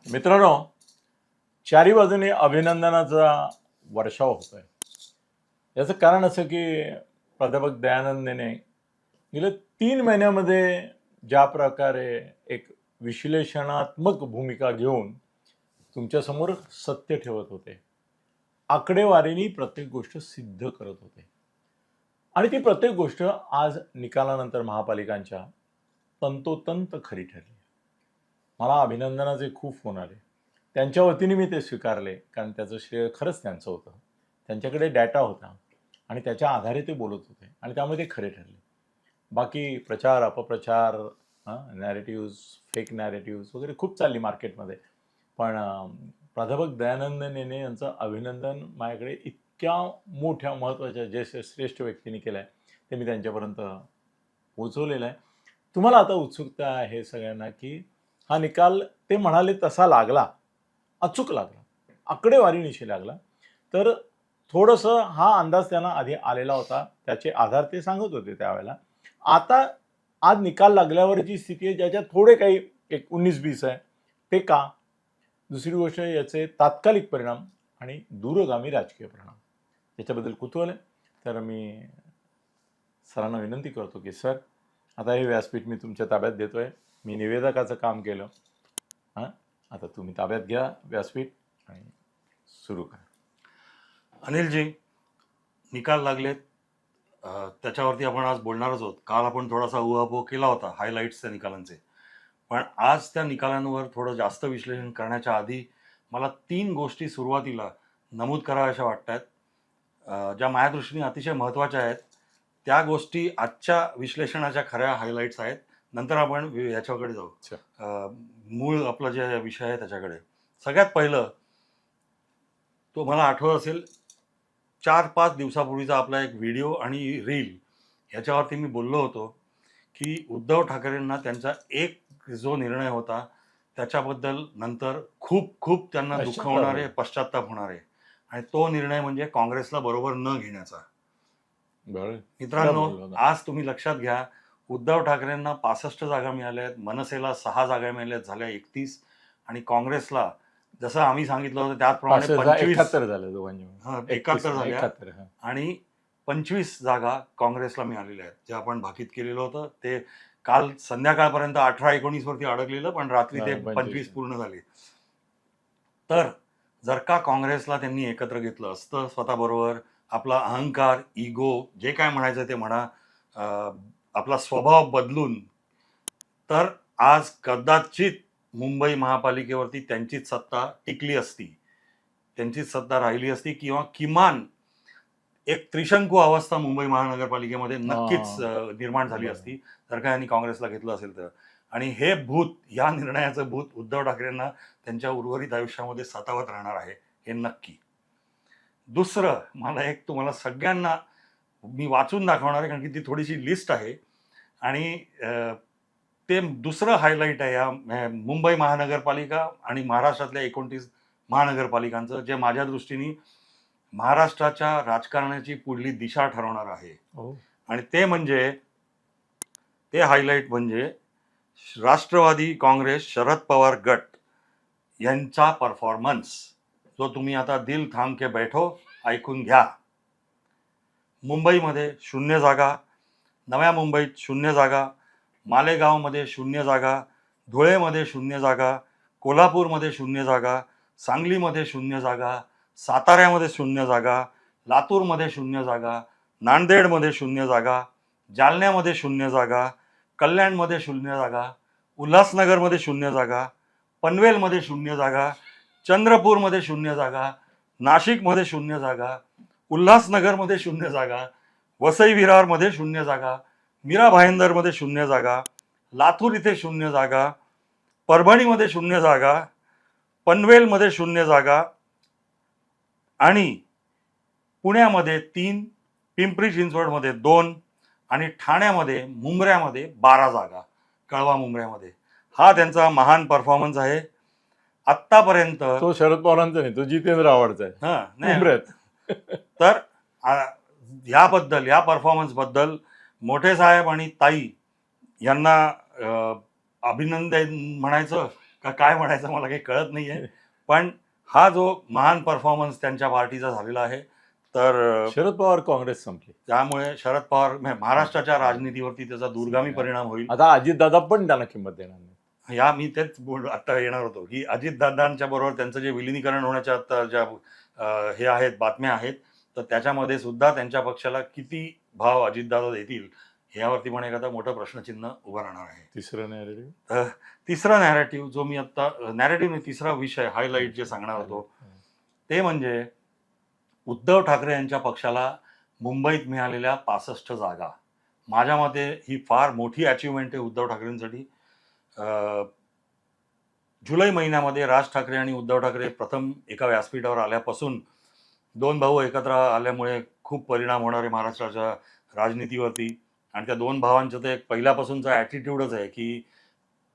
मित्रांनो, चारी बाजूने अभिनंदनाचा वर्षाव होतोय. याचं कारण असं की प्राध्यापक दयानंदने गेल्या 3 महिन्यामध्ये ज्या प्रकारे एक विश्लेषणात्मक भूमिका घेऊन तुमच्यासमोर सत्य ठेवत होते, आकडेवारीने प्रत्येक गोष्ट सिद्ध करत होते आणि ती प्रत्येक गोष्ट आज निकालानंतर महापालिकांच्या तंतोतंत खरी ठरली. मला अभिनंदनाचे खूप फोन आले. त्यांच्या वतीने मी ते स्वीकारले, कारण त्याचं श्रेय खरंच त्यांचं होतं. त्यांच्याकडे डाटा होता आणि त्याच्या आधारे ते बोलत होते आणि त्यामुळे ते खरे ठरले. बाकी प्रचार अपप्रचार, नॅरेटिव्ज, फेक नॅरेटिव्ज वगैरे खूप चालली मार्केटमध्ये. पण प्राध्यापक दयानंद नेने यांचं अभिनंदन माझ्याकडे इतक्या मोठ्या महत्त्वाच्या जे श्रेष्ठ व्यक्तीने केलं आहे ते मी त्यांच्यापर्यंत पोचवलेलं आहे. तुम्हाला आता उत्सुकता आहे सगळ्यांना की हा निकाल ते म्हणाले तसा लागला, अचूक लागला, आकडेवारीनिशी लागला. तर थोडंसं हा अंदाज त्यांना आधी आलेला होता, त्याचे आधार ते सांगत होते त्यावेळेला. आता आज निकाल लागल्यावरची स्थिती आहे ज्याच्यात थोडे काही एक 19-20 आहे, ते का? दुसरी गोष्ट याचे तात्कालिक परिणाम आणि दूरगामी राजकीय परिणाम याच्याबद्दल कुतूहल आहे. तर मी सरांना विनंती करतो की सर, आता हे व्यासपीठ मी तुमच्या ताब्यात देतोय. मी निवेदकाचं काम केलं, आता तुम्ही ताब्यात घ्या व्यासपीठ आणि सुरू करा. अनिलजी, निकाल लागलेत, त्याच्यावरती आपण आज बोलणारच आहोत. काल आपण थोडासा उहापोह केला होता हायलाईट्स त्या निकालांचे, पण आज त्या निकालांवर थोडं जास्त विश्लेषण करण्याच्या आधी मला 3 गोष्टी सुरुवातीला नमूद कराव्याशा वाटतात, ज्या माझ्या दृष्टीने अतिशय महत्त्वाच्या आहेत. त्या गोष्टी आजच्या विश्लेषणाच्या खऱ्या हायलाईट्स आहेत. नंतर आपण ह्याच्याकडे जाऊ, मूळ आपला जे विषय आहे त्याच्याकडे. सगळ्यात पहिलं, तो मला आठवत असेल 4-5 दिवसापूर्वीचा आपला एक व्हिडिओ आणि रील, ह्याच्यावरती मी बोललो होतो की उद्धव ठाकरेंना त्यांचा एक जो निर्णय होता त्याच्याबद्दल नंतर खूप खूप त्यांना दुःख होणार आहे, पश्चात्ताप होणार आहे, आणि तो निर्णय म्हणजे काँग्रेसला बरोबर न घेण्याचा. मित्रांनो, आज तुम्ही लक्षात घ्या, उद्धव ठाकरेंना 65 जागा मिळाल्या आहेत, मनसेला 6 जागा मिळाल्या झाल्या 31, आणि काँग्रेसला जसं आम्ही सांगितलं होतं त्याचप्रमाणे 71 झाले दोघांनी, 71 झाल्या आणि 25 जागा काँग्रेसला मिळालेल्या आहेत. जे आपण भाकीत केलेलं होतं ते काल संध्याकाळपर्यंत 18-19 वरती अडकलेलं, पण रात्री ते 25 पूर्ण झाले. तर जर का काँग्रेसला त्यांनी एकत्र घेतलं असतं स्वतःबरोबर, आपला अहंकार, इगो, जे काय म्हणायचं ते म्हणा, आपला स्वभाव बदलून, तर आज कदाचित मुंबई महापालिकेवरती त्यांचीच सत्ता टिकली असती, त्यांचीच सत्ता राहिली असती, किंवा किमान एक त्रिशंकू अवस्था मुंबई महानगरपालिकेमध्ये नक्कीच निर्माण झाली असती जर का यांनी काँग्रेसला घेतलं असेल तर. आणि हे भूत, या निर्णयाचं भूत उद्धव ठाकरेंना त्यांच्या उर्वरित आयुष्यामध्ये सतावत राहणार आहे, हे नक्की. दुसरं, मला एक तुम्हाला सगळ्यांना मी वाचून दाखवणार आहे, कारण की ती थोडीशी लिस्ट आहे, आणि ते दुसरं हायलाईट आहे या मुंबई महानगरपालिका आणि महाराष्ट्रातल्या 29 महानगरपालिकांचं, जे माझ्या दृष्टीने महाराष्ट्राच्या राजकारणाची पुढली दिशा ठरवणार आहे. आणि ते म्हणजे, ते हायलाईट म्हणजे राष्ट्रवादी काँग्रेस शरद पवार गट यांचा परफॉर्मन्स, जो तुम्ही आता दिल थांब के बैठो ऐकून घ्या. मुंबईमध्ये 0 जागा, नव्या मुंबईत 0 जागा, मालेगावमध्ये 0 जागा, धुळेमध्ये 0 जागा, कोल्हापूरमध्ये 0 जागा, सांगलीमध्ये 0 जागा, साताऱ्यामध्ये 0 जागा, लातूरमध्ये 0 जागा, नांदेडमध्ये 0 जागा, जालन्यामध्ये 0 जागा, कल्याणमध्ये 0 जागा, उल्हासनगरमध्ये 0 जागा, पनवेलमध्ये 0 जागा, चंद्रपूरमध्ये 0 जागा, नाशिकमध्ये 0 जागा, उल्हासनगरमध्ये 0 जागा, वसई विरारमध्ये 0 जागा, मीरा भाईंदरमध्ये 0 जागा, लातूर इथे 0 जागा, परभणीमध्ये 0 जागा, पनवेलमध्ये 0 जागा, आणि पुण्यामध्ये 3, पिंपरी चिंचवडमध्ये 2, आणि ठाण्यामध्ये मुंब्र्यामध्ये 12 जागा, कळवा मुंब्र्यामध्ये. हा त्यांचा महान परफॉर्मन्स आहे आत्तापर्यंत. तो शरद पवारांचा नाही, तो जितेंद्र आव्हाडचा आहे. तर याबद्दल, या परफॉर्मन्स बद्दल मोठे साहेब आणि ताई यांना अभिनंदन म्हणायचं का काय म्हणायचं मला काही कळत नाहीये. पण हा जो महान परफॉर्मन्स त्यांच्या पार्टीचा झालेला आहे, तर शरद पवार काँग्रेस संपली. त्यामुळे शरद पवार महाराष्ट्राच्या राजनीतीवरती त्याचा दूरगामी परिणाम होईल. आता अजितदादा पण त्यांना किंमत देणार नाही. मी तेच आता येणार होतो की अजितदादांच्या बरोबर त्यांचं जे विलिनीकरण होण्याच्या आता ज्या हे आहेत बातम्या आहेत, तर त्याच्यामध्ये सुद्धा त्यांच्या पक्षाला किती भाव अजितदादा देतील यावरती पण एक आता मोठं प्रश्नचिन्ह उभं राहणार आहे. तिसरं नॅरेटिव्ह, तिसरा नॅरेटिव्ह जो मी आता नॅरेटिव्ह तिसरा विषय हायलाईट जे सांगणार होतो ते म्हणजे उद्धव ठाकरे यांच्या पक्षाला मुंबईत मिळालेल्या 65 जागा. माझ्या मते ही फार मोठी अचिव्हमेंट आहे उद्धव ठाकरेंसाठी. जुलै महिन्यामध्ये राज ठाकरे आणि उद्धव ठाकरे प्रथम एका व्यासपीठावर आल्यापासून दोन भाऊ एकत्र आल्यामुळे खूप परिणाम होणार आहे महाराष्ट्राच्या राजनीतीवरती. आणि त्या दोन भावांचं तर एक पहिल्यापासूनचा ॲटिट्यूडच आहे की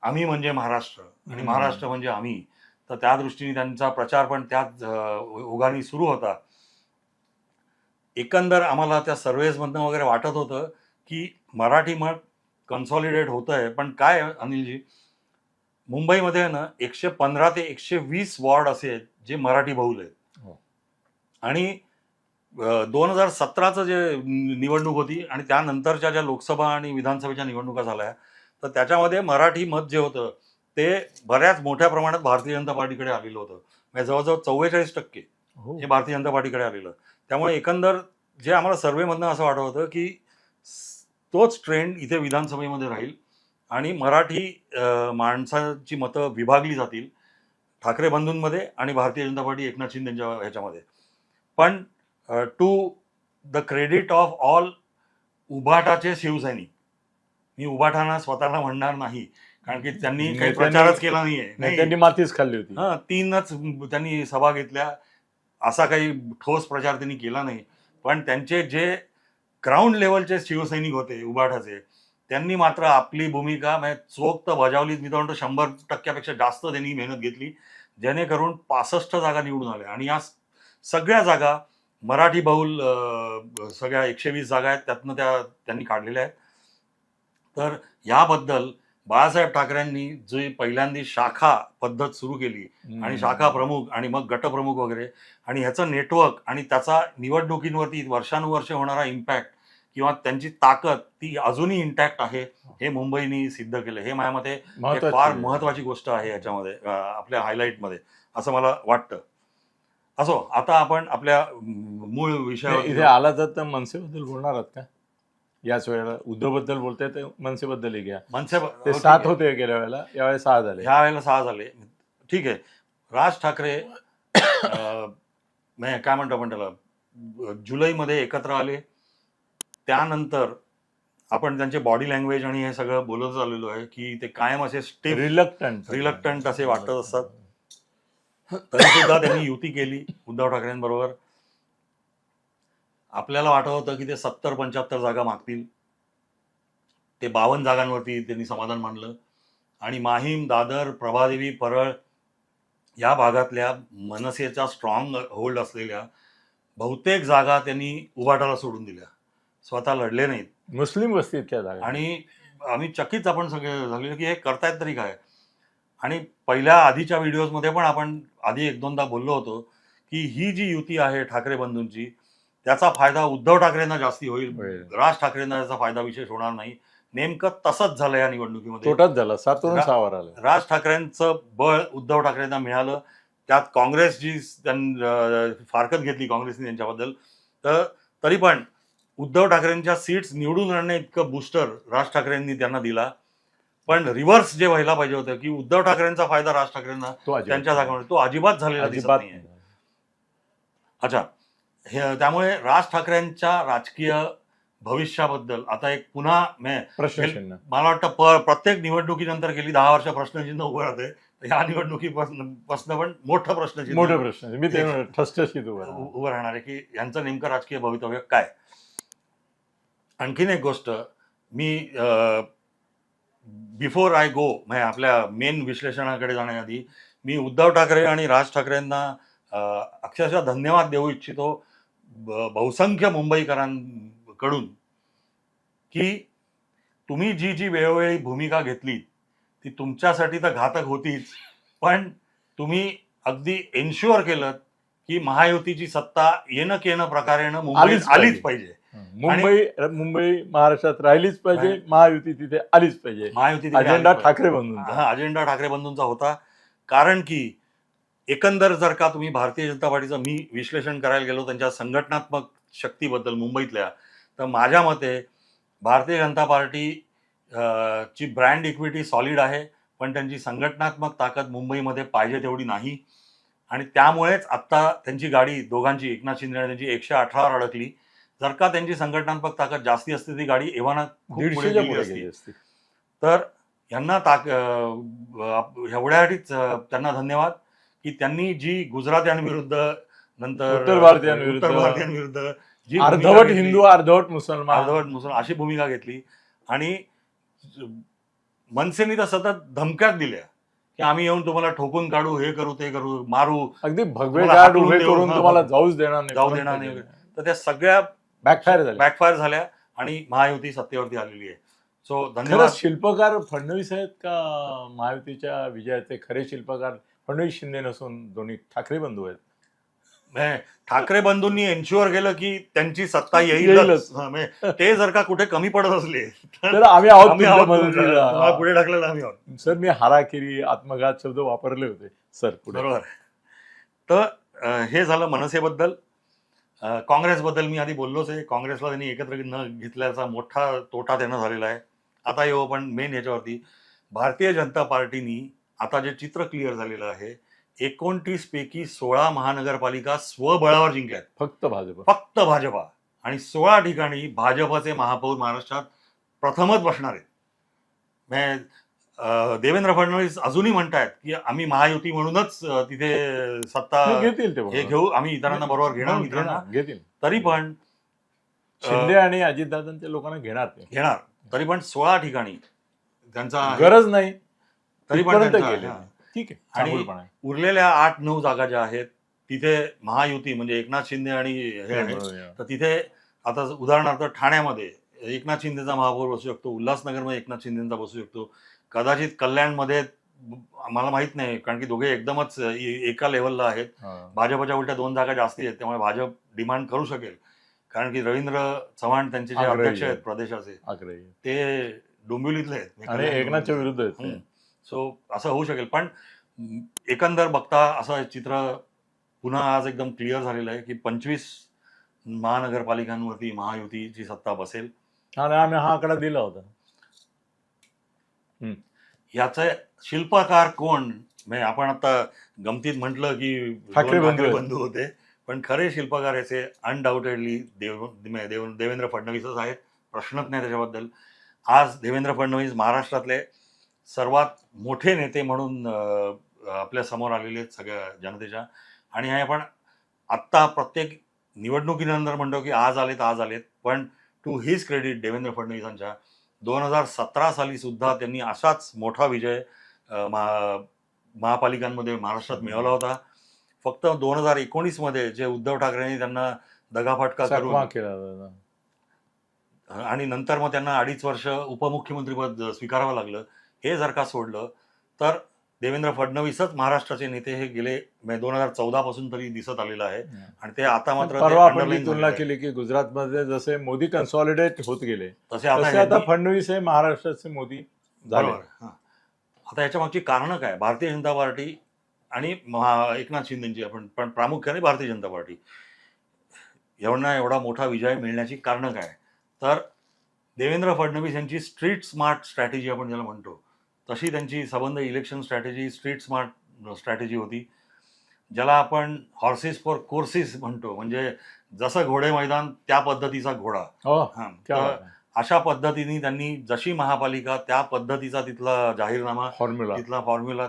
आम्ही म्हणजे महाराष्ट्र आणि महाराष्ट्र म्हणजे आम्ही. तर त्या दृष्टीने त्यांचा प्रचार पण त्याच ओघाने सुरू होता. एकंदर आम्हाला त्या सर्वेजमधनं वगैरे वाटत होतं की मराठी मत कन्सॉलिडेट होत आहे. पण काय अनिलजी, मुंबईमध्ये ना 115 ते 120 वॉर्ड असे आहेत जे मराठी बहुल आहेत. आणि 2017चं जे निवडणूक होती आणि त्यानंतरच्या ज्या लोकसभा आणि विधानसभेच्या निवडणुका झाल्या, तर त्याच्यामध्ये मराठी मत जे होतं ते बऱ्याच मोठ्या प्रमाणात भारतीय जनता पार्टीकडे आलेलं होतं. म्हणजे जवळजवळ 44% हे भारतीय जनता पार्टीकडे आलेलं. त्यामुळे एकंदर जे आम्हाला सर्वेमधनं असं वाटत होतं की तोच ट्रेंड इथे विधानसभेमध्ये राहील आणि मराठी माणसाची मतं विभागली जातील ठाकरे बंधूंमध्ये आणि भारतीय जनता पार्टी एकनाथ शिंदेच्या ह्याच्यामध्ये. पण to the credit of all उभाटाचे शिवसैनिक, मी उभाटाना स्वतःला म्हणणार नाही कारण की त्यांनी काही प्रचारच केला नाहीये. त्यांनी मातीच खाल्ली होती. 3च त्यांनी सभा घेतल्या, असा काही ठोस प्रचार त्यांनी केला नाही. पण त्यांचे जे ग्राउंड लेवलचे शिवसैनिक होते उभाटाचे, त्यांनी मात्र आपली भूमिका म्हणजे चोख तर बजावली. मी तर म्हणतो 100% जास्त त्यांनी मेहनत घेतली, जेणेकरून 65 जागा निवडून आल्या. आणि या सगळ्या जागा मराठी बहुल सगळ्या 120 जागा आहेत त्यातनं त्यांनी काढलेल्या आहेत. तर याबद्दल बाळासाहेब ठाकरेंनी जी पहिल्यांदा शाखा पद्धत सुरू केली आणि शाखा प्रमुख आणि मग गटप्रमुख वगैरे, आणि ह्याचं नेटवर्क आणि त्याचा निवडणुकींवरती वर्षानुवर्ष होणारा इम्पॅक्ट किंवा त्यांची ताकद ती अजूनही इंटॅक्ट आहे हे मुंबईने सिद्ध केलं. हे माझ्या मते फार महत्वाची गोष्ट आहे याच्यामध्ये, आपल्या हायलाईटमध्ये, असं मला वाटतं. असो, आता आपण आपल्या मूळ विषयावर इथे आला तर मनसेबद्दल बोलणार आहात का याच वेळेला? उद्धवबद्दल बोलताय तर मनसेबद्दलही घ्या. ते 7 होते गेल्या वेळेला, यावेळेला 6 झाले. ह्या वेळेला 6 झाले. ठीक आहे. राज ठाकरे काय म्हणतो आपण त्याला, जुलैमध्ये एकत्र आले. त्यानंतर आपण त्यांचे बॉडी लँग्वेज आणि हे सगळं बोलत आलेलो आहे की ते कायम असे स्टिफ रिलक्टंट असे वाटत असतात. तरी सुद्धा त्यांनी युती केली उद्धव ठाकरेंबरोबर. आपल्याला वाटत होतं की ते 70-75 जागा मागतील. ते 52 जागांवरती त्यांनी समाधान मानलं. आणि माहीम, दादर, प्रभादेवी, परळ या भागातल्या मनसेचा स्ट्रॉंग होल्ड असलेल्या बहुतेक जागा त्यांनी उभाटाला सोडून दिल्या, स्वतः लढले नाहीत. मुस्लिम वस्ती इतक्या जागा. आणि आम्ही चकित आपण सगळे झाले की हे करतायत तरी काय. आणि पहिल्या आधीच्या व्हिडिओजमध्ये पण आपण आधी 1-2दा बोललो होतो की ही जी युती आहे ठाकरे बंधूंची, त्याचा फायदा उद्धव ठाकरेंना जास्ती होईल, राज ठाकरेंना त्याचा फायदा विशेष होणार नाही. नेमकं तसंच झालं या निवडणुकीमध्ये. तोटाच झाला. 7 वर आलं. राज ठाकरेंचं बळ उद्धव ठाकरेंना मिळालं. त्यात काँग्रेस जी फारकत घेतली काँग्रेसने त्यांच्याबद्दल, तर तरी पण उद्धव ठाकरेंच्या सीट्स निवडून आणणे इतकं बूस्टर राज ठाकरेंनी त्यांना दिला. पण रिव्हर्स जे व्हायला पाहिजे होतं की उद्धव ठाकरेंचा फायदा राज ठाकरेंना त्यांच्या जागांमध्ये, तो अजिबात झालेला दिसत नाही. अच्छा, त्यामुळे राज ठाकरेंच्या राजकीय भविष्याबद्दल आता एक पुन्हा प्रश्नचिन्ह मला वाटतं प्रत्येक निवडणुकीनंतर गेली 10 वर्ष प्रश्नचिन्ह उभं राहते. ह्या निवडणुकीपासून पण मोठं प्रश्नचिन्ह उभं राहणार आहे की यांचं नेमकं राजकीय भवितव्य काय. आणखीन एक गोष्ट, मी बिफोर आय गो म्हणजे आपल्या मेन विश्लेषणाकडे जाण्याआधी मी उद्धव ठाकरे आणि राज ठाकरेंना अक्षरशः धन्यवाद देऊ इच्छितो बहुसंख्य मुंबईकरांकडून की तुम्ही जी वेळोवेळी भूमिका घेतली ती तुमच्यासाठी तर घातक होतीच, पण तुम्ही अगदी एन्श्युअर केलं की महायुतीची सत्ता येणं केणं प्रकारेनं मुंबईत आलीच पाहिजे. मुंबई महाराष्ट्रात राहिलीच पाहिजे, महायुती तिथे आलीच पाहिजे. महायुती अजेंडा ठाकरे बंधूंचा. हा अजेंडा ठाकरे बंधूंचा होता. कारण की एकंदर जर का तुम्ही भारतीय जनता पार्टीचं मी विश्लेषण करायला गेलो त्यांच्या संघटनात्मक शक्तीबद्दल मुंबईतल्या, तर माझ्या मते भारतीय जनता पार्टी ची ब्रँड इक्विटी सॉलिड आहे, पण त्यांची संघटनात्मक ताकद मुंबईमध्ये पाहिजे तेवढी नाही. आणि त्यामुळेच आत्ता त्यांची गाडी दोघांची, एकनाथ शिंदे आणि त्यांची 118 वर अडकली. जर का त्यांची संघटनात्मक ताकद जास्ती असते ती गाडी एव्हाना खूप पुढे गेली असती. तर यांना एवढ्यासाठीच त्यांना धन्यवाद की त्यांनी जी गुजरात्यांविरुद्ध नंतर उत्तर भारतीयांविरुद्ध जी अर्धवट हिंदू अर्धवट मुसलमान अशी भूमिका घेतली. आणि मनसेनी तर सतत धमक्यात दिल्या की आम्ही येऊन तुम्हाला ठोकून काढू, हे करू, ते करू, मारू, अगदी भगवे गाड उभे करून तुम्हाला जाऊच देणार नाही. तर त्या सगळ्या बॅकफायर झाल्या आणि महायुती सत्तेवरती आलेली आहे. सो धन्यवाद. शिल्पकार फडणवीस आहेत का महायुतीच्या विजयाचे खरे शिल्पकार? फडणवीस शिंदे नसून दोन्ही ठाकरे बंधू आहेत. ठाकरे बंधूंनी एन्श्युअर केलं की त्यांची सत्ता येईलच. ते जर का कुठे कमी पडत असले तर आम्ही आहोत, पुढे ढकलेलं आम्ही आहोत. सर, मी हाराकिरी आत्मघात शब्द वापरले होते सर. बरोबर. तर हे झालं मनसेबद्दल. काँग्रेसबद्दल मी आधी बोललोच आहे. काँग्रेसला त्यांनी एकत्र न घेतल्याचा मोठा तोटा त्यांना झालेला आहे. आता येऊ आपण मेन ह्याच्यावरती. भारतीय जनता पार्टीनी आता जे चित्र क्लिअर झालेलं आहे, 29 पैकी 16 महानगरपालिका स्वबळावर जिंकल्यात. फक्त भाजपा. आणि 16 ठिकाणी भाजपचे महापौर महाराष्ट्रात प्रथमच बसणार आहेत. देवेंद्र फडणवीस अजूनही म्हणतायत की आम्ही महायुती म्हणूनच तिथे सत्ता हे घेऊ, आम्ही इतरांना बरोबर घेणार. तरी पण शिंदे आणि अजितदादांच्या लोकांना घेणार. तरी पण 16 ठिकाणी त्यांचा गरज नाही, तरी पण ठीक आहे. आणि उरलेल्या 8-9 जागा ज्या आहेत तिथे महायुती म्हणजे एकनाथ शिंदे आणि हे आहे. तर तिथे आता उदाहरणार्थ ठाण्यामध्ये एकनाथ शिंदेचा महापौर बसू शकतो, उल्हासनगरमध्ये एकनाथ शिंदेचा बसू शकतो, कदाचित कल्याणमध्ये मला माहित नाही, कारण की दोघे एकदमच एका लेवलला आहेत. भाजपच्या उलट्या 2 जागा जास्ती आहेत, त्यामुळे भाजप डिमांड करू शकेल. कारण की रवींद्र चव्हाण त्यांचे जे अध्यक्ष आहेत प्रदेशाचे ते डोंबिवलीतले आहेत आणि एकनाथच्या विरुद्ध आहेत. सो असं होऊ शकेल. पण एकंदर बघता असं चित्र पुन्हा आज एकदम क्लिअर झालेलं आहे की 25 महानगरपालिकांवरती महायुतीची सत्ता बसेल. आणि आम्ही हा आकडा दिला होता. याचा शिल्पकार कोण? म्हणजे आपण आता गमतीत म्हटलं की ठाकरे बंधू होते, पण खरे शिल्पकार याचे अनडाऊटेडली देवेंद्र फडणवीसच आहेत. प्रश्नच नाही त्याच्याबद्दल. आज देवेंद्र फडणवीस महाराष्ट्रातले सर्वात मोठे नेते म्हणून आपल्या समोर आलेले आहेत सगळ्या जनतेच्या. आणि हे आपण आत्ता प्रत्येक निवडणुकीनंतर म्हणतो की आज आलेत, पण टू हिज क्रेडिट देवेंद्र फडणवीसांच्या 2017 साली सुद्धा त्यांनी असाच मोठा विजय महापालिकांमध्ये महाराष्ट्रात मिळवला होता. फक्त 2019 मध्ये जे उद्धव ठाकरेंनी त्यांना दगाफटका करून केला आणि नंतर मग त्यांना 2.5 वर्ष उपमुख्यमंत्रीपद स्वीकारावं लागलं. हे जर का सोडलं तर देवेंद्र फडणवीसच महाराष्ट्राचे नेते हे गेले 2014 पासून तरी दिसत आलेलं आहे. आणि ते आता मात्र आपण तुलना केली की गुजरातमध्ये जसे मोदी कन्सॉलिडेट होत गेले तसे आता फडणवीस हे महाराष्ट्राचे मोदी झाले. आता याच्या मागची कारणं काय? भारतीय जनता पार्टी आणि एकनाथ शिंदेची, आपण पण प्रामुख्याने भारतीय जनता पार्टी एवढा मोठा विजय मिळण्याची कारणं काय? तर देवेंद्र फडणवीस यांची स्ट्रीट स्मार्ट स्ट्रॅटेजी आपण ज्याला म्हणतो तशी त्यांची संबंध election strategy street smart strategy होती, ज्याला आपण हॉर्सेस फॉर कोर्सेस म्हणतो. म्हणजे जसं घोडे मैदान त्या पद्धतीचा घोडा. अशा पद्धतीने त्यांनी जशी महापालिका त्या पद्धतीचा तिथला जाहीरनामा, तिथला फॉर्म्युला,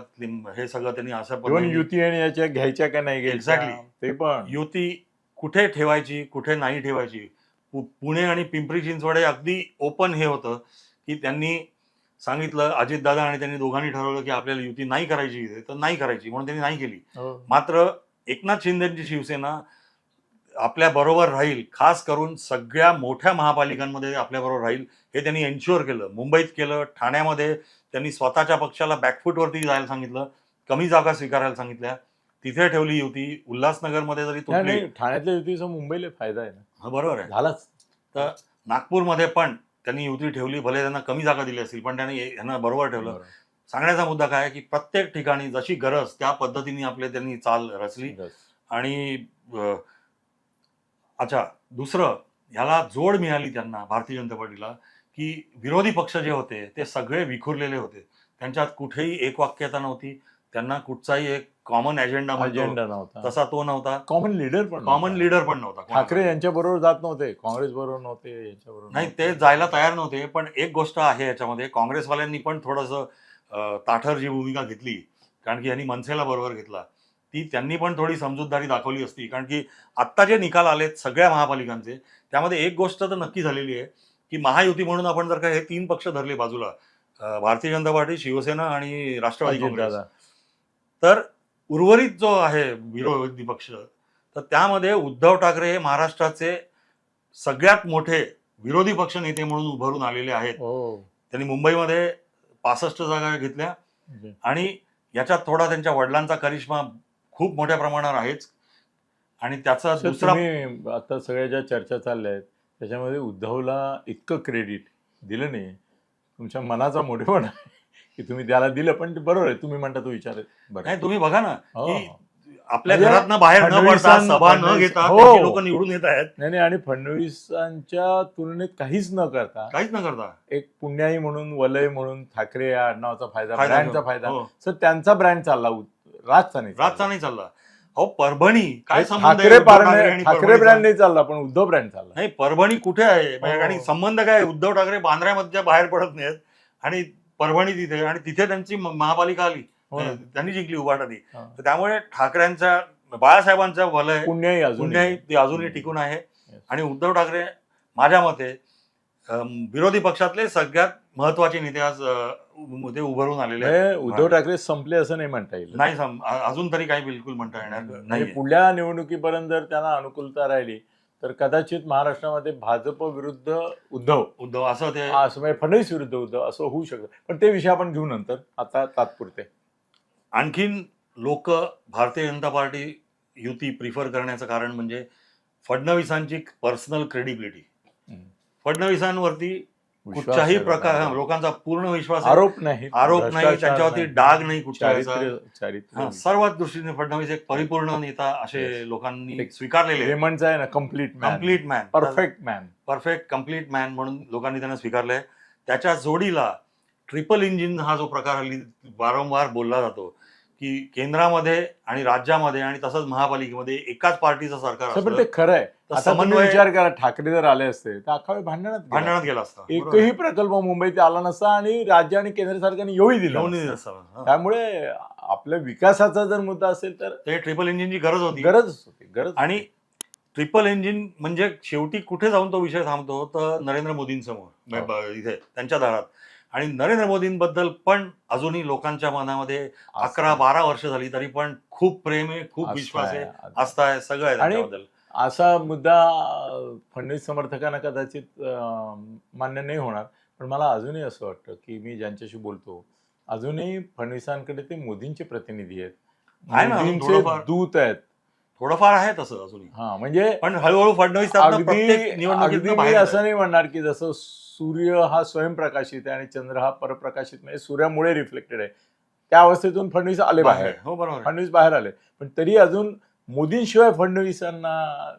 हे सगळं त्यांनी अशा पद्धतीने युती आणि याच्या घ्यायच्या का नाही एक्झॅक्टली ते पण युती कुठे ठेवायची कुठे नाही ठेवायची. पुणे आणि पिंपरी चिंचवडे अगदी ओपन हे होतं की त्यांनी सांगितलं, अजितदादा आणि त्यांनी दोघांनी ठरवलं की आपल्याला युती नाही करायची तर नाही करायची, म्हणून त्यांनी नाही केली. मात्र एकनाथ शिंदेची शिवसेना आपल्या बरोबर राहील, खास करून सगळ्या मोठ्या महापालिकांमध्ये आपल्या बरोबर राहील हे त्यांनी एन्श्युअर केलं. मुंबईत केलं, ठाण्यामध्ये त्यांनी स्वतःच्या पक्षाला बॅकफूटवरती जायला सांगितलं, कमी जागा स्वीकारायला सांगितल्या, तिथे ठेवली युती. उल्हासनगरमध्ये जरी तुटली, नाही ठाण्यातल्या युतीचा मुंबईला फायदा आहे ना, हा बरोबर आहे. झालाच. तर नागपूरमध्ये पण त्यांनी युती ठेवली, भले त्यांना कमी जागा दिली असतील, पण त्यांनी यांना बरोबर ठेवलं. बरोबर. सांगण्याचा मुद्दा काय आहे की प्रत्येक ठिकाणी जशी गरज त्या पद्धतीने आपले त्यांनी चाल रचली. बस. आणि अच्छा, दुसरं ह्याला जोड मिळाली त्यांना, भारतीय जनता पार्टीला, की विरोधी पक्ष जे होते ते सगळे विखुरलेले होते. त्यांच्यात कुठेही एकवाक्यता नव्हती. त्यांना कुठचाही एक कॉमन अजेंडा अजेंडा नव्हता, तसा तो नव्हता. कॉमन लीडर पण कॉमन नव्हता. लीडर पण नव्हता. ठाकरे यांच्या बरोबर जात नव्हते, काँग्रेस बरोबर नव्हते, यांच्याबरोबर नाही, नव्हते. ते जायला तयार नव्हते. पण एक गोष्ट आहे याच्यामध्ये, काँग्रेसवाल्यांनी पण थोडंसं ताठर जी भूमिका घेतली, कारण की यांनी मनसेला बरोबर घेतला, ती त्यांनी पण थोडी समजूतदारी दाखवली असती. कारण की आत्ता जे निकाल आलेत सगळ्या महापालिकांचे, त्यामध्ये एक गोष्ट तर नक्की झालेली आहे की महायुती म्हणून आपण जर का हे 3 पक्ष धरले बाजूला, भारतीय जनता पार्टी, शिवसेना आणि राष्ट्रवादी काँग्रेस, अजितदादा. तर उर्वरित जो आहे विरोधी पक्ष, तर त्यामध्ये उद्धव ठाकरे हे महाराष्ट्राचे सगळ्यात मोठे विरोधी पक्ष नेते म्हणून उभरून आलेले आहेत. हो. त्यांनी मुंबईमध्ये 65 जागा घेतल्या म्हणजे आणि याच्यात थोडा त्यांच्या वडिलांचा करिश्मा खूप मोठ्या प्रमाणावर आहेच. आणि त्याचा सर, दुसरा, तुम्ही आता सगळ्या ज्या चर्चा चालल्या आहेत त्याच्यामध्ये उद्धवला इतकं क्रेडिट दिलं नाही. तुमच्या मनाचा मोठेपणा आहे की तुम्ही त्याला दिलं, पण ते बरोबर आहे, तुम्ही म्हणता तो विचार आहे. बरं. नाही तुम्ही बघा ना हो. की आपल्या म्हणजे घरातनं बाहेर न पडता, सभा न घेता हो. त्याची लोक निवडून येत आहेत, नाही नाही, आणि फडणवीसांच्या तुलनेत काहीच न करता काहीच न करता. एक पुण्याई म्हणून, वलय म्हणून, ठाकरे या आडनावाचा फायदा, फायदा ब्रँडचा घेऊन. फायदा, हो. सर त्यांचा ब्रँड चालला, राजचा नाही रातचा नाही चालला. हो, परभणी काय संबंध आहे ठाकरे उद्धव ठाकरे आणि ठाकरे परभणीचा? ब्रँड नाही चालला, पण उद्धव ब्रँड चालला. नाही, परभणी कुठे आहे म्हणजे, हो. आणि संबंध काय? उद्धव ठाकरे बांद्र्यामधच्या बाहेर पडत नाहीत आणि परभणी तिथे, आणि तिथे त्यांची महापालिका आली, हो ना. त्यांनी जिंकली उभाटाती. हा. तर त्यामुळे ठाकरेंच्या, बाळासाहेबांच्या वलय पुण्याई पुण्याही ते अजूनही टिकून आहे. आणि उद्धव ठाकरे माझ्या मते विरोधी पक्षातले सगळ्यात महत्वाचे नेते आज ते उभारून आलेले आहेत. उद्धव ठाकरे संपले असं नाही म्हणता येईल. नाही, अजून तरी काही बिलकुल म्हणता येणार म्हणजे नाही. पुढल्या निवडणुकीपर्यंत जर त्यांना अनुकूलता राहिली तर कदाचित महाराष्ट्रामध्ये भाजप विरुद्ध उद्धव असं ते असं, म्हणजे फडणवीस विरुद्ध उद्धव असं होऊ शकतं. पण ते विषय आपण घेऊ नंतर, आता तात्पुरते. आणखीन लोक भारतीय जनता पार्टी युती प्रिफर करण्याचं कारण म्हणजे फडणवीसांची पर्सनल क्रेडिबिलिटी. फडणवीसांवरती कुठच्याही प्रकार लोकांचा पूर्ण विश्वास आहे. आरोप नाही, त्यांच्यावरती डाग नाही कुठच्या. चारित्र्य सर्वात दृष्टीने फडणवीस एक परिपूर्ण नेता असे लोकांनी स्वीकारलेले. रेमंडचा आहे ना, complete man, perfect complete man म्हणून लोकांनी त्यांना स्वीकारलंय. त्याच्या जोडीला ट्रिपल इंजिन हा जो प्रकार हल्ली वारंवार बोलला जातो की केंद्रामध्ये आणि राज्यामध्ये आणि तसंच महापालिकेमध्ये एकाच पार्टीचं सरकार पण असतं, ते खरं आहे. तर आता तुम्ही समन्वय विचार करा, ठाकरे जर आले असते तर अख्खा वेळ भांडणात गेला असता. एकही प्रकल्प मुंबईत आला नसता आणि राज्य आणि केंद्र सरकारने येऊही दिला नसता. त्यामुळे आपल्या विकासाचा जर मुद्दा असेल तर ते ट्रिपल इंजिनची गरज होती. गरज. आणि ट्रिपल इंजिन म्हणजे शेवटी कुठे जाऊन तो विषय थांबतो, तर नरेंद्र मोदींसमोर, इथे त्यांच्या दारात. आणि नरेंद्र मोदींबद्दल पण अजूनही लोकांच्या मनामध्ये 11-12 वर्ष झाली तरी पण खूप प्रेम आहे, खूप विश्वास आहे, आस्था आहे, सगळं आहे त्यांच्याबद्दल. असा मुद्दा फडणवीस समर्थकांना कदाचित मान्य नाही होणार, पण मला अजूनही असं वाटतं की मी ज्यांच्याशी बोलतो अजूनही फडणवीसांकडे ते मोदींचे प्रतिनिधी आहेत, मोदींचे दूत आहेत. थोडंफार आहे तसं अजूनही. म्हणजे पण हळूहळू फडणवीस अगदी असं नाही म्हणणार की जसं सूर्य हा स्वयंप्रकाशित आहे आणि चंद्र हा परप्रकाशित, म्हणजे सूर्यामुळे रिफ्लेक्टेड आहे, त्या अवस्थेतून फडणवीस आले बाहेर. हो बरोबर, फडणवीस बाहेर आले, पण तरी अजून मोदींशिवाय फडणवीसांना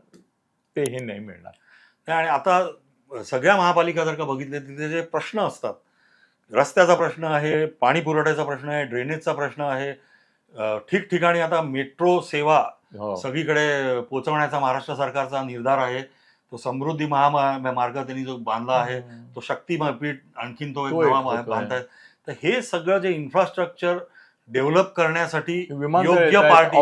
ते हे नाही मिळणार. आणि आता सगळ्या महापालिका जर का बघितले तिथे जे प्रश्न असतात, रस्त्याचा प्रश्न आहे, पाणी पुरवठ्याचा प्रश्न आहे, ड्रेनेजचा प्रश्न आहे, ठिकठिकाणी आता मेट्रो सेवा सगळीकडे पोहोचवण्याचा महाराष्ट्र सरकारचा निर्धार आहे. तो समृद्धी महामार्ग त्यांनी जो बांधला आहे, तो शक्तीपीठ आणखीन तो एक नवा बांधतायत. तर हे सगळं जे इन्फ्रास्ट्रक्चर डेव्हलप करण्यासाठी योग्य पार्टी,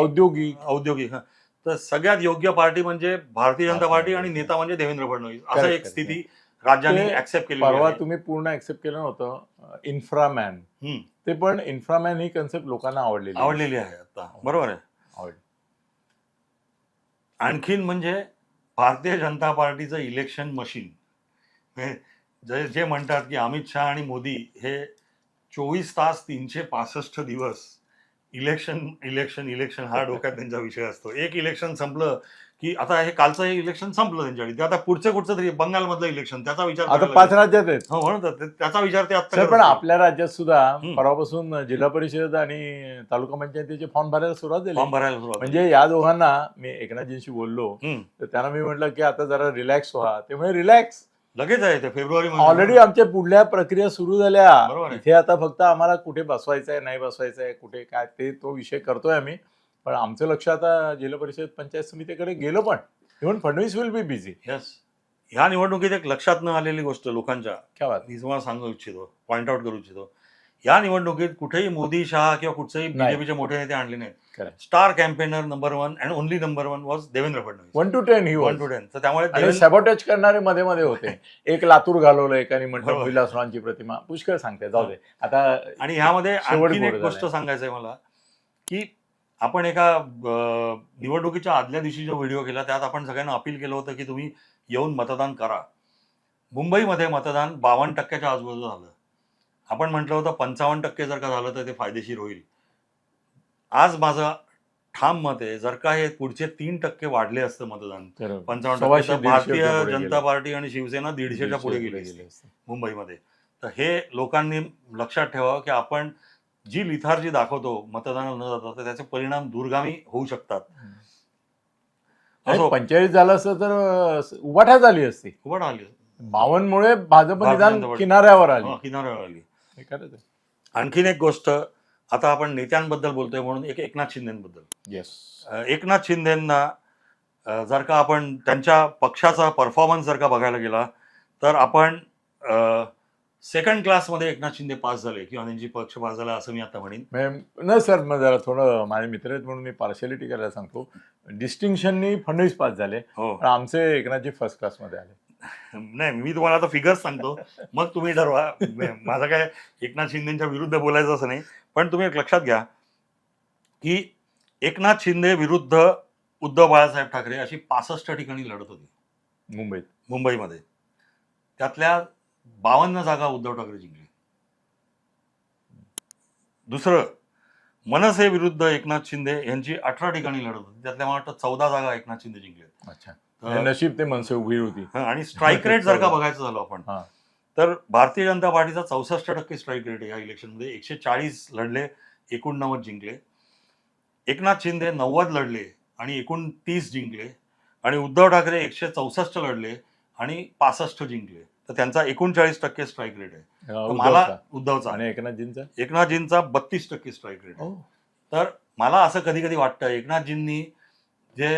औद्योगिक तर सगळ्यात योग्य पार्टी म्हणजे भारतीय जनता पार्टी आणि नेता म्हणजे देवेंद्र फडणवीस, असं एक स्थिती राज्यांनी ऍक्सेप्ट केली. परवा तुम्ही पूर्ण ऍक्सेप्ट केलं नव्हतं इन्फ्रामॅन, ते पण इन्फ्रामॅन ही कन्सेप्ट लोकांना आवडलेली आहे आता. बरोबर आहे. आवडली. आणखीन म्हणजे भारतीय जनता पार्टीचं इलेक्शन मशीन, जे म्हणतात की अमित शहा आणि मोदी हे 24 तास 365 दिवस इलेक्शन हा डोक्यात त्यांचा विषय असतो. एक इलेक्शन संपलं की आता हे कालचं हे इलेक्शन संपलं त्यांच्याकडे, ते आता पुढचं कुठचं तरी बंगालमधलं इलेक्शन, त्याचा विचार आता करायला 5 लागले. राज्यात आहेत. हो, म्हणून तर त्याचा विचार ते आता सर, करत पण असतील. आपल्या राज्यात सुद्धा हम्म. परवापासून जिल्हा परिषद आणि तालुका पंचायतीचे फॉर्म भरायला सुरुवात झाली. फॉर्म भरायला सुरुवात झाली. म्हणजे या दोघांना मी एकनाथजींशी बोललो, हम्म. तर त्यांना मी म्हटलं की आता जरा रिलॅक्स व्हा. ते म्हणजे रिलॅक्स, लगेच आहे ते फेब्रुवारी ऑलरेडी आमच्या पुढल्या प्रक्रिया सुरू झाल्या. बरोबर आहे. इथे आता फक्त आम्हाला कुठे बसवायचंय नाही बसवायचंय, कुठे काय ते तो विषय करतोय आम्ही. पण आमचं लक्ष आता जिल्हा परिषद पंचायत समितीकडे गेलो. पण even Fadnavis will be busy. Yes. ह्या निवडणुकीत एक लक्षात न आलेली गोष्ट लोकांच्या, क्या बात. मी तुम्हाला सांगू इच्छितो, पॉइंट आउट करू इच्छितो. या निवडणुकीत कुठेही मोदी, शहा किंवा कुठचेही नाही. बीजेपीचे मोठे नेते आणले नाहीत. Correct. Star campaigner number 1 and only number 1 was Devendra Fadnavis. 1 to 10 ही 1 to 10. तर त्यामुळे आणि सॅबोटेज करणारे मध्ये मध्ये होते. एक लातूर घालवलं, एकाने म्हटलं बरोबर. विलासरावांची प्रतिमा. पुष्कळ सांगते, जाऊ दे आता. आणि ह्यामध्ये शेवट आणखीन एक गोड गोष्ट झालंय. सांगायचं आहे मला, की आपण एका निवडणुकीच्या आदल्या दिवशी जो व्हिडिओ केला त्यात आपण सगळ्यांना अपील केलं होतं की तुम्ही येऊन मतदान करा. मुंबईमध्ये मतदान 52% आजूबाजूला झालं. आपण म्हटलं होतं 55% जर का झालं तर ते फायदेशीर होईल. आज माझं ठाम मत आहे, जर का हे पुढचे 3% वाढले असतं मतदान, 55%, तर भारतीय जनता पार्टी आणि शिवसेना 150च्या पुढे गेली असती मुंबईमध्ये. तर हे लोकांनी लक्षात ठेवावं की आपण जी लिथार्जी दाखवतो मतदानाला न जाता, तर त्याचे परिणाम दूरगामी होऊ शकतात. 45 झालं असतं तर उभाठा झाली असती. उघड आली 52 मुळे भाजप भारतीय निदान जनता पार्टी किनाऱ्यावर आली. किनाऱ्यावर आली. हे खरंच आहे. आणखीन एक गोष्ट, आता आपण नेत्यांबद्दल बोलतोय म्हणून एक एकनाथ शिंदेबद्दल. येस. एकनाथ शिंदेंना जर का आपण त्यांच्या पक्षाचा परफॉर्मन्स जर का बघायला गेला तर आपण सेकंड क्लासमध्ये एकनाथ शिंदे पास झाले किंवा त्यांची पक्ष पास झाला असं मी आता म्हणेन. नाही सर, मग जरा थोडं माझे मित्र आहेत म्हणून मी पार्शलिटी करायला सांगतो. डिस्टिंक्शननी फडणवीस पास झाले, हो. पण आमचे एकनाथजी फर्स्ट क्लासमध्ये आले. नाही, मी तुम्हाला आता फिगर्स सांगतो, मग तुम्ही ठरवा. माझं काय एकनाथ शिंदेच्या विरुद्ध बोलायचं असं नाही, पण तुम्ही एक लक्षात घ्या की एकनाथ शिंदे विरुद्ध उद्धव बाळासाहेब ठाकरे अशी 65 ठिकाणी लढत होती मुंबईमध्ये. त्यातल्या 52 जागा उद्धव ठाकरे जिंकले. दुसरं, मनसे विरुद्ध एकनाथ शिंदे यांची 18 ठिकाणी लढत होती, त्यातल्या मला वाटतं 14 जागा एकनाथ शिंदे जिंकले. अच्छा, नशीब ते मनसे उभी होती. आणि स्ट्राईक रेट जर का बघायचं झालं आपण, तर भारतीय जनता पार्टीचा 64% स्ट्राईक रेट आहे या इलेक्शनमध्ये. 140 लढले, 89 जिंकले. एकनाथ शिंदे 90 लढले आणि 29 जिंकले. आणि उद्धव ठाकरे 164 लढले आणि 65 जिंकले. तर त्यांचा 39% स्ट्राईक रेट आहे. मला उद्धवचा आणि एकनाथजींचा 32% स्ट्राईक रेट आहे. तर मला असं कधी कधी वाटतं, एकनाथजींनी जे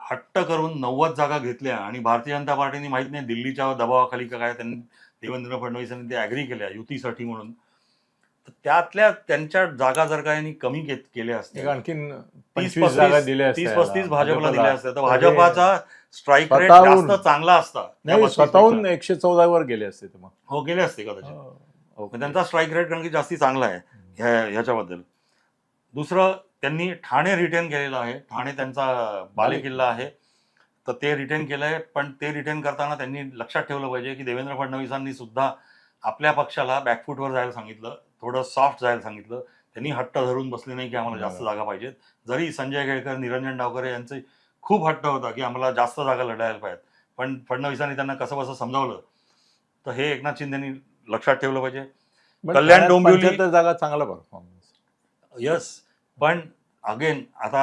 हट्ट करून 90 जागा घेतल्या आणि भारतीय जनता पार्टीने माहित नाही दिल्लीच्या दबावाखाली का काय त्यांनी देवेंद्र फडणवीसांनी ते ऍग्री केल्या युतीसाठी म्हणून, तर त्यातल्या त्यांच्या जागा जर का यांनी कमी केल्या असत्या, आणखीन 30-35 भाजपला दिल्या असत्या, तर भाजपाचा स्ट्राईक रेट जास्त चांगला असता. स्वतःहून 114 वर गेले असते. मग हो, गेले असते कदाचित. त्यांचा स्ट्राईक रेट कारण की जास्ती चांगला आहे ह्याच्याबद्दल. दुसरं, त्यांनी ठाणे रिटेन केलेलं आहे. ठाणे त्यांचा बालेकिल्ला आहे, तर ते रिटेन केलंय. पण ते रिटेन करताना त्यांनी लक्षात ठेवलं पाहिजे की देवेंद्र फडणवीसांनी सुद्धा आपल्या पक्षाला बॅकफूटवर जायला सांगितलं, थोडं सॉफ्ट जायला सांगितलं. त्यांनी हट्ट धरून बसले नाही की आम्हाला जास्त जागा पाहिजेत. जरी संजय केळकर, निरंजन डावकरे यांचे खूप हट्ट होता की आम्हाला जास्त जागा लढायला पाहिजेत, पण फडणवीसांनी त्यांना कसं बसं समजावलं. तर हे एकनाथ शिंदेनी लक्षात ठेवलं पाहिजे. कल्याण डोंबिवली जागा चांगला परफॉर्मन्स. यस, पण अगेन आता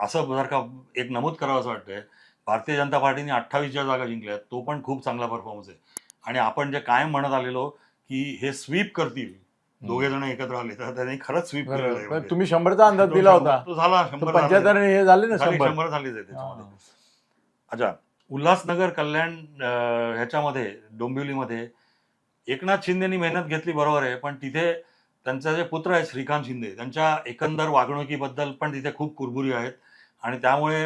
असं जर का एक नमूद करावं असं वाटतंय, भारतीय जनता पार्टीने 28 जागा जिंकल्यात, तो पण खूप चांगला परफॉर्मन्स आहे. आणि आपण जे कायम म्हणत आलेलो की हे स्वीप करतील, दोघे जण एकत्र आले, तर त्यांनी खरंच स्वीप केलेलं. तुम्ही 100चा अंदाज दिला होता, तो झाला 75 हे झाले ना, 100 झालीच आहे त्याच्यामध्ये. अच्छा, उल्हासनगर कल्याण ह्याच्यामध्ये डोंबिवलीमध्ये एकनाथ शिंदेनी मेहनत घेतली, बरोबर आहे, पण तिथे त्यांचे जे पुत्र आहेत श्रीकांत शिंदे, त्यांच्या एकंदर वागणुकीबद्दल पण तिथे खूप कुरबुरी आहेत. आणि त्यामुळे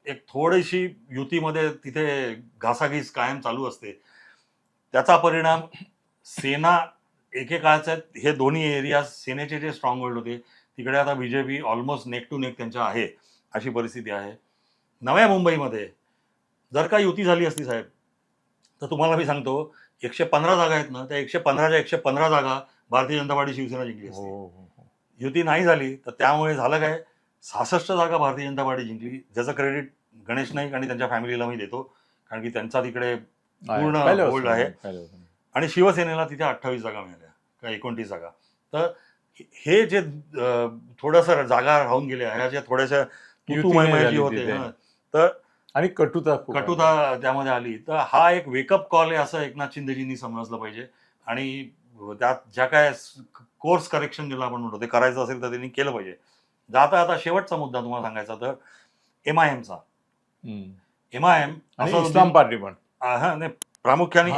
एक थोडीशी युतीमध्ये तिथे घासाघीस कायम चालू असते. त्याचा परिणाम सेना एकेकाळचे हे दोन्ही एरिया सेनेचे जे स्ट्रॉंग होल्ड होते तिकडे आता BJP almost neck to neck त्यांच्या आहे, अशी परिस्थिती आहे. नव्या मुंबईमध्ये जर का युती झाली असती साहेब, तर तुम्हाला मी सांगतो 115 जागा आहेत ना, त्या 115च्या 115 जागा भारतीय जनता पार्टी शिवसेना जिंकली असते. युती नाही झाली तर त्यामुळे झालं काय, 66 जागा भारतीय जनता पार्टी जिंकली, ज्याचं क्रेडिट गणेश नाईक आणि त्यांच्या फॅमिलीला मी देतो, कारण की त्यांचा तिकडे पूर्ण होल्ड आहे. आणि शिवसेनेला तिथे 28 जागा मिळाल्या का 29 जागा. तर हे जे थोडंसं जागा राहून गेल्या, ह्या ज्या थोड्याशा तुतुमयमय होते, तर आणि कटुता त्यामध्ये आली, तर हा एक वेकअप कॉल आहे असं एकनाथ शिंदेजींनी समजलं पाहिजे. आणि त्यात ज्या काय कोर्स करेक्शन ज्याला आपण म्हणतो ते करायचं असेल तर त्यांनी केलं पाहिजे. आता शेवटचा मुद्दा तुम्हाला सांगायचा तर MIMचा. MIM इस्लाम पार्टी पण प्रामुख्याने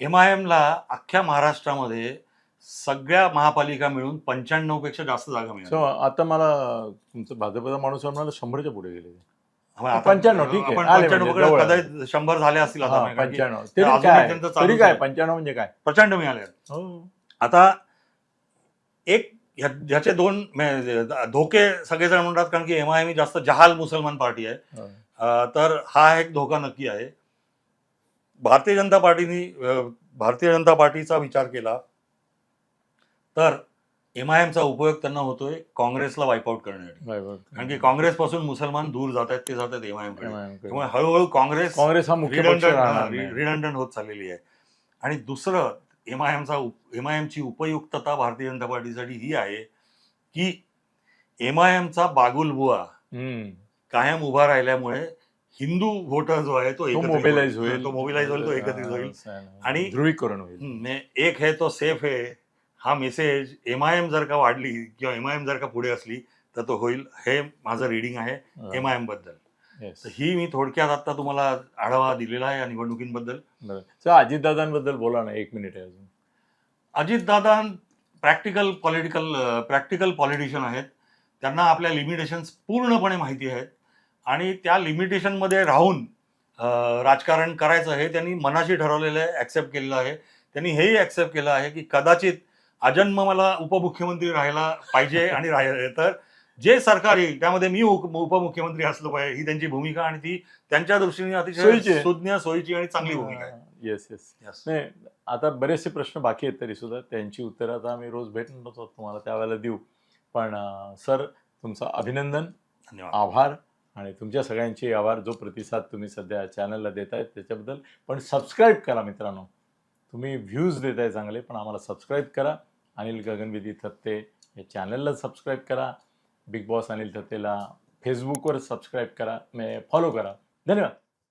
MIMला अख्ख्या महाराष्ट्रामध्ये सगळ्या महापालिका मिळून 95 पेक्षा जास्त जागा मिळाल्या. आता मला तुमचं भाजपचा माणूस म्हणाला 100च्या पुढे गेले. 95 ठीक आहे, 95 कदाचित 100 झाले असतील आता. 95 तरी काय 95 म्हणजे काय प्रचंड मिळाले. आता एक ह्याचे दोन धोके सगळेजण म्हणतात, कारण की MIM ही जास्त जहाल मुसलमान पार्टी आहे. तर हा एक धोका नक्की आहे. भारतीय जनता पार्टीचा विचार केला तर MIMचा उपयोग त्यांना होतोय काँग्रेसला वाईपआउट करण्यासाठी, कारण की काँग्रेसपासून मुसलमान दूर जात आहेत, ते जात आहेत MIM कडे. त्यामुळे हळूहळू काँग्रेस हा मुख्य रिडंडंट होत चाललेली आहे. आणि दुसरं MIMची उपयुक्तता भारतीय जनता पार्टीसाठी ही आहे की MIMचा बागुलबुवा कायम उभा राहिल्यामुळे हिंदू वोटर जो आहे तो मोबिलाइज होईल, तो एकत्रित होईल आणि ध्रुवीकरण होईल. एक है तो सेफ है हा मेसेज MIM जर का वाढली किंवा MIM जर का पुढे असली तर तो होईल. हे माझं रीडिंग आहे MIM बद्दल. ही मी थोडक्यात आता तुम्हाला आढावा दिलेला आहे या निवडणुकींबद्दल. अजितदादांबद्दल बोला ना, 1 मिनिट आहे अजून. अजितदादा प्रॅक्टिकल पॉलिटिशियन आहेत. त्यांना आपल्या लिमिटेशन्स पूर्णपणे माहिती आहेत आणि त्या लिमिटेशनमध्ये राहून राजकारण करायचं हे त्यांनी मनाशी ठरवलेलं आहे, ऍक्सेप्ट केलेलं आहे. त्यांनी हेही ऍक्सेप्ट केलं आहे की कदाचित अजन्म मला उपमुख्यमंत्री राहायला पाहिजे आणि तर जे सरकार येईल त्यामध्ये मी उपमुख्यमंत्री असलो पाहिजे, ही त्यांची भूमिका आणि ती त्यांच्या दृष्टीने अतिशय सुज्ञ, सोयीची आणि चांगली भूमिका आहे. येस. नाही, आता बरेचसे प्रश्न बाकी आहेत तरी सुद्धा त्यांची उत्तरं आता आम्ही रोज भेटणार आहोत, तुम्हाला त्यावेळेला देऊ. पण सर, तुमचं अभिनंदन, आभार, आणि तुमच्या सगळ्यांचे आभार जो प्रतिसाद तुम्ही सध्या चॅनलला देतायत त्याच्याबद्दल. पण सबस्क्राईब करा मित्रांनो, तुम्ही व्ह्यूज देताय चांगले, पण आम्हाला सबस्क्राईब करा. अनिल गगनविधी थत्ते या चॅनलला सबस्क्राईब करा. बिग बॉस अनिल थत्तेला फेसबुकवर सबस्क्राईब करा, फॉलो करा. धन्यवाद.